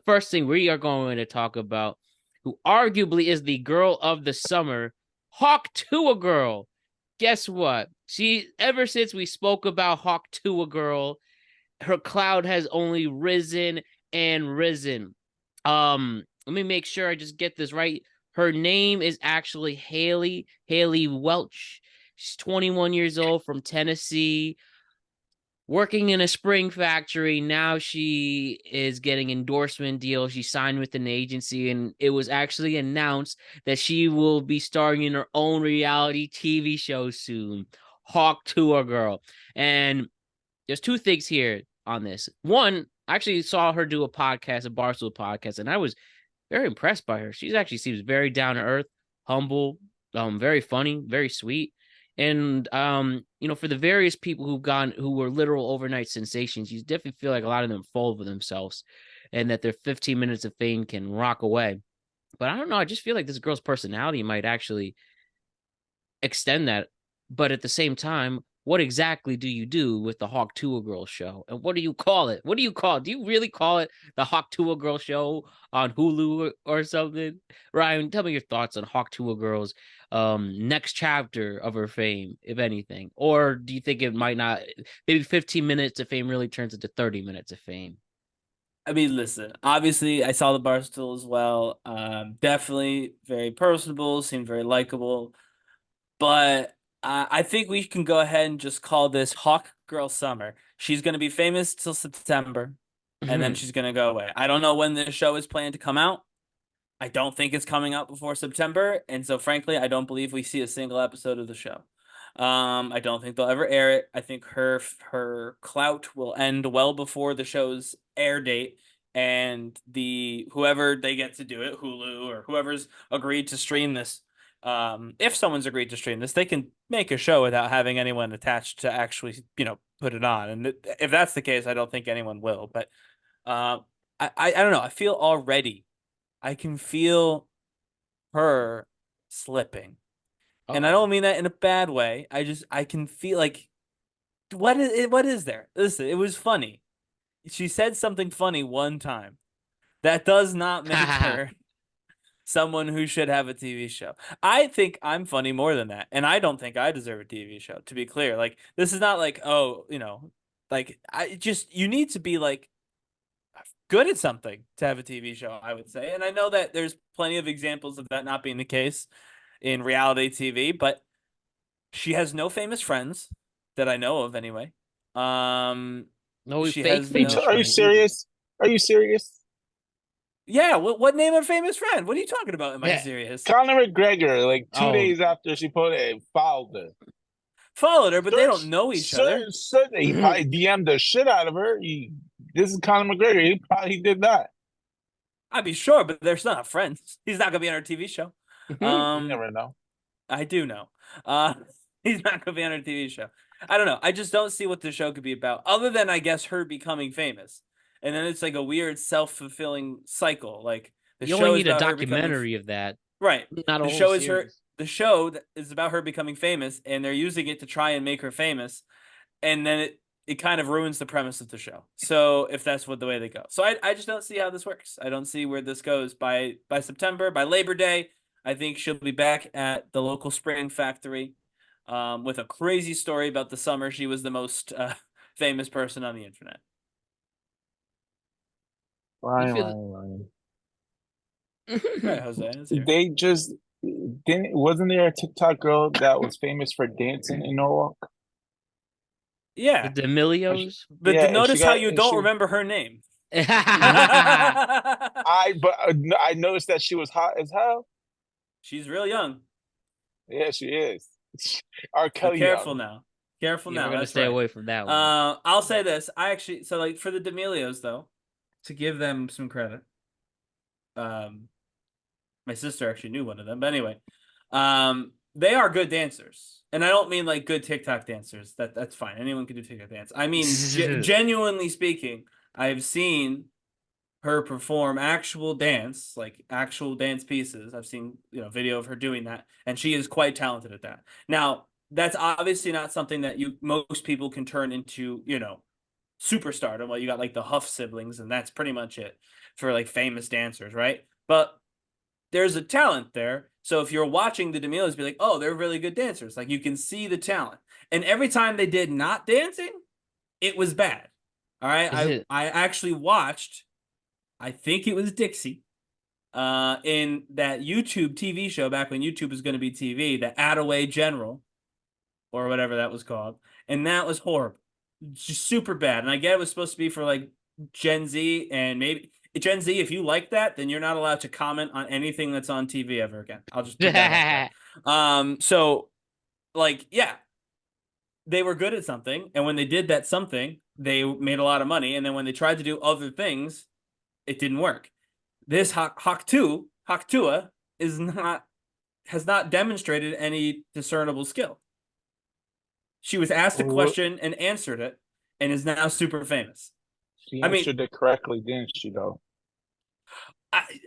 first thing we are going to talk about, who arguably is the girl of the summer, Hawk Tuah girl. Guess what? She ever since we spoke about Hawk Tuah girl, her cloud has only risen and risen. Let me make sure I just get this right. Her name is actually Haley Welch. She's 21 years old from Tennessee, working in a spring factory. Now she is getting endorsement deals. She signed with an agency, and it was actually announced that she will be starring in her own reality TV show soon, Hawk Tuah girl. And there's two things here on this. One, I actually saw her do a podcast, a Barstool podcast, and I was very impressed by her. She actually seems very down to earth, humble, very funny, very sweet. And for the various people who were literal overnight sensations, you definitely feel like a lot of them fall over themselves and that their 15 minutes of fame can rock away. But I don't know, I just feel like this girl's personality might actually extend that. But at the same time, what exactly do you do with the Hawk Tuah Girl show? And what do you call it? What do you call it? Do you really call it the Hawk Tuah Girl show on Hulu or something? Ryan, tell me your thoughts on Hawk Tuah Girl's next chapter of her fame, if anything. Or do you think it might not, maybe 15 minutes of fame really turns into 30 minutes of fame? I mean, listen, obviously I saw the Barstool as well. Definitely very personable, seemed very likable. But I think we can go ahead and just call this Hawk Girl Summer. She's going to be famous till September, and then she's going to go away. I don't know when this show is planned to come out. I don't think it's coming out before September, and so frankly, I don't believe we see a single episode of the show. I don't think they'll ever air it. I think her clout will end well before the show's air date, and the whoever they get to do it, Hulu or whoever's agreed to stream this, if someone's agreed to stream this, they can make a show without having anyone attached to actually, put it on. And if that's the case, I don't think anyone will. But I don't know. I feel already I can feel her slipping. And I Oh. don't mean that in a bad way. I can feel like what is there? Listen, it was funny. She said something funny one time. That does not make her someone who should have a TV show. I think I'm funny more than that, and I don't think I deserve a TV show, to be clear. Like this is not like, oh, like I just you need to be like good at something to have a TV show, I would say. And I know that there's plenty of examples of that not being the case in reality TV, but she has no famous friends that I know of anyway. No She fake has famous no Are you friends either. serious? Are you serious? Yeah, what name a famous friend? What are you talking about? Am I Yeah. serious? Conor McGregor, like two Oh, days after she put it, fouled her. Followed her, but they don't Search, know each other. search. He probably DM'd the shit out of her. This is Conor McGregor. He probably did that. I'd be sure, but they're not friends. He's not gonna be on our TV show. You Um, never know. I do know. Uh, he's not gonna be on our TV show. I don't know. I just don't see what the show could be about, other than I guess her becoming famous, and then it's like a weird self-fulfilling cycle. Like the you only show is need a about her becoming documentary of that, right. not a The whole show is her. series. The show that is about her becoming famous, and they're using it to try and make her famous, and then it kind of ruins the premise of the show. So if that's what the way they go, so I just don't see how this works. I don't see where this goes by September, by Labor Day. I think she'll be back at the local spring factory, with a crazy story about the summer she was the most famous person on the internet. You Ryan, feel Ryan, Ryan. Right, Jose, it's here. They just didn't. Wasn't there a TikTok girl that was famous for dancing in Norwalk? the Yeah, D'Amelios? but Yeah, and she notice how got you and don't she. remember her name. I noticed that she was hot as hell. She's real young. Yeah, she is. R. So Kelly careful young. now. Careful Yeah, we're now. gonna That's stay right. away from that one. I'll say this. I actually so like for the D'Amelios though, to give them some credit. Um, my sister actually knew one of them, but anyway, they are good dancers, and I don't mean like good TikTok dancers. That's fine. Anyone can do TikTok dance. I mean, genuinely speaking, I've seen her perform actual dance, like actual dance pieces. I've seen, video of her doing that, and she is quite talented at that. Now, that's obviously not something that you most people can turn into, superstardom. Well, you got like the Huff siblings, and that's pretty much it for like famous dancers, right? But there's a talent there. So if you're watching the D'Amelios, be like, oh, they're really good dancers. Like you can see the talent. And every time they did not dancing, it was bad. All right. Is it? I actually watched, I think it was Dixie, in that YouTube TV show back when YouTube was going to be TV, the Attaway General or whatever that was called. And that was horrible. Just super bad. And I get it was supposed to be for like Gen Z, and maybe Gen Z, if you like that, then you're not allowed to comment on anything that's on TV ever again. I'll just put that out there. So like, yeah, they were good at something, and when they did that something, they made a lot of money. And then when they tried to do other things, it didn't work. This Tuah has not demonstrated any discernible skill. She was asked a Well, question and answered it, and is now super famous. she I mean, answered it correctly, didn't she? Though.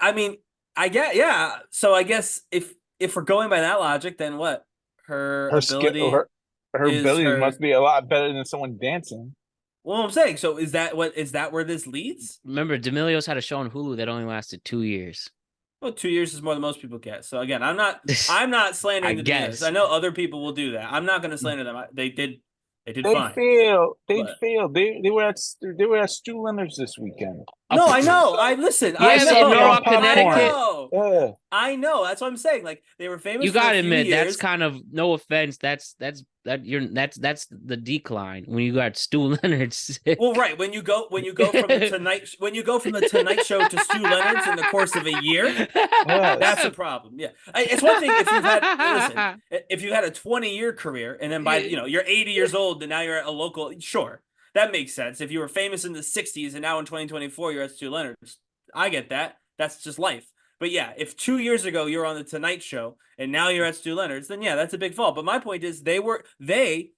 I mean, I get, yeah. So I guess if we're going by that logic, then what? Her Her skill, ability her is abilities her. must be a lot better than someone dancing. Well, I'm saying. So is that where this leads? Remember, D'Amelios had a show on Hulu that only lasted 2 years. Well, 2 years is more than most people get. So again, I'm not I slandering the D'Amelios. guess. I know other people will do that. I'm not going to slander them. They did They fine. failed. They But failed. They were at Stu Leonard's this weekend. no, I know. I listen. I Yes, know. in Norwalk, I Connecticut. know. Yeah. I know. That's what I'm saying. Like they were famous You for a gotta few admit, years. that's kind of no offense. That's the decline when you got Stu Leonard sick. Well, right. When you go from the Tonight Show to Stu Leonard's in the course of a year, Yes. that's a problem. Yeah, it's one thing if you've had a 20-year career and then by you're 80 years old and now you're at a local. Sure, that makes sense. If you were famous in the 60s and now in 2024 you're at Stu Leonard's, I get that. That's just life. But yeah, if 2 years ago you were on the Tonight Show and now you're at Stu Leonard's, then yeah, that's a big fall. But my point is, that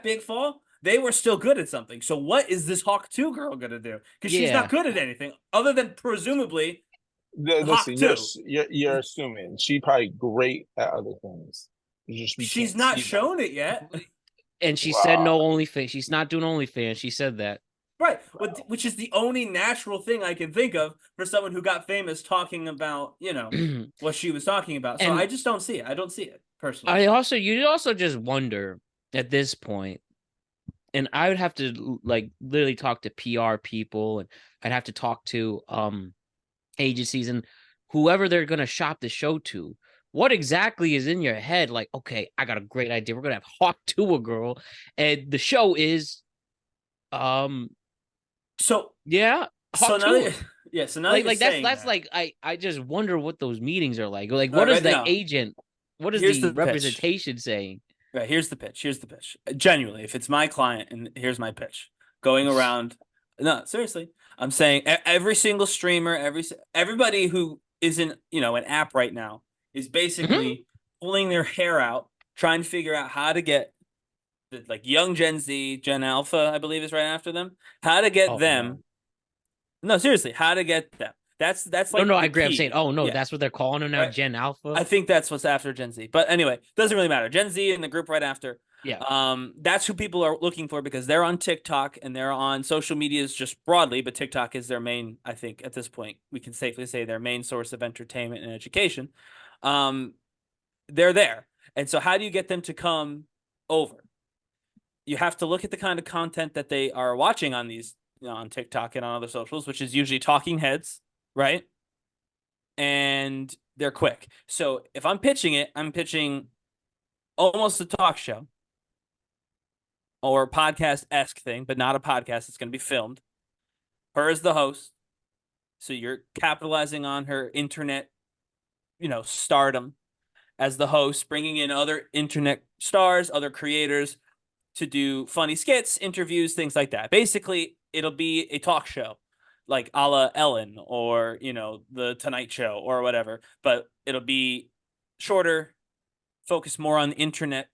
big fall, they were still good at something. So what is this Hawk 2 girl gonna do? Because she's not good at anything other than presumably Listen, Hawk 2. you're assuming she probably great at other things. She's not shown it yet. And she said no OnlyFans. She's not doing OnlyFans. She said that. Right, which is the only natural thing I can think of for someone who got famous talking about, what she was talking about. So I just don't see it. I don't see it personally. You also just wonder at this point, and I would have to like literally talk to PR people, and I'd have to talk to agencies and whoever they're gonna shop the show to. What exactly is in your head? Like, okay, I got a great idea. We're gonna have Hawk Tuah girl, and the show is So yeah, so now so now like that's like I just wonder what those meetings are like. Like, what is the agent? What is the representation saying? Right, here's the pitch. Genuinely, if it's my client, and here's my pitch, going around. No, seriously, I'm saying every single streamer, everybody who isn't an app right now is basically pulling their hair out, trying to figure out how to get like young Gen Z, Gen Alpha, I believe is right after them. How to get them? No, seriously, how to get them? That's like I agree. I'm saying, that's what they're calling them now, right? Gen Alpha. I think that's what's after Gen Z. But anyway, doesn't really matter. Gen Z and the group right after. Yeah. That's who people are looking for because they're on TikTok and they're on social medias just broadly, but TikTok is their main, I think, at this point, we can safely say their main source of entertainment and education. They're there. And so how do you get them to come over? You have to look at the kind of content that they are watching on these, on TikTok and on other socials, which is usually talking heads, right? And they're quick. So if I'm pitching almost a talk show or podcast-esque thing, but not a podcast. It's going to be filmed. Her as the host. So you're capitalizing on her internet, stardom as the host, bringing in other internet stars, other creators to do funny skits, interviews, things like that. Basically, it'll be a talk show like a la Ellen or, The Tonight Show or whatever, but it'll be shorter, focus more on the internet,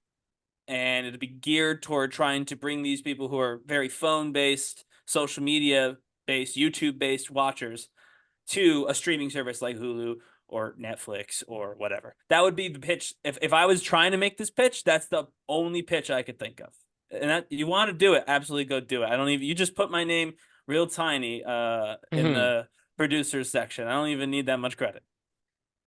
and it'll be geared toward trying to bring these people who are very phone-based, social media-based, YouTube-based watchers to a streaming service like Hulu or Netflix or whatever. That would be the pitch. If I was trying to make this pitch, that's the only pitch I could think of. And that you want to do it, absolutely go do it. I don't even you just put my name real tiny in Mhm. the producers section. I don't even need that much credit.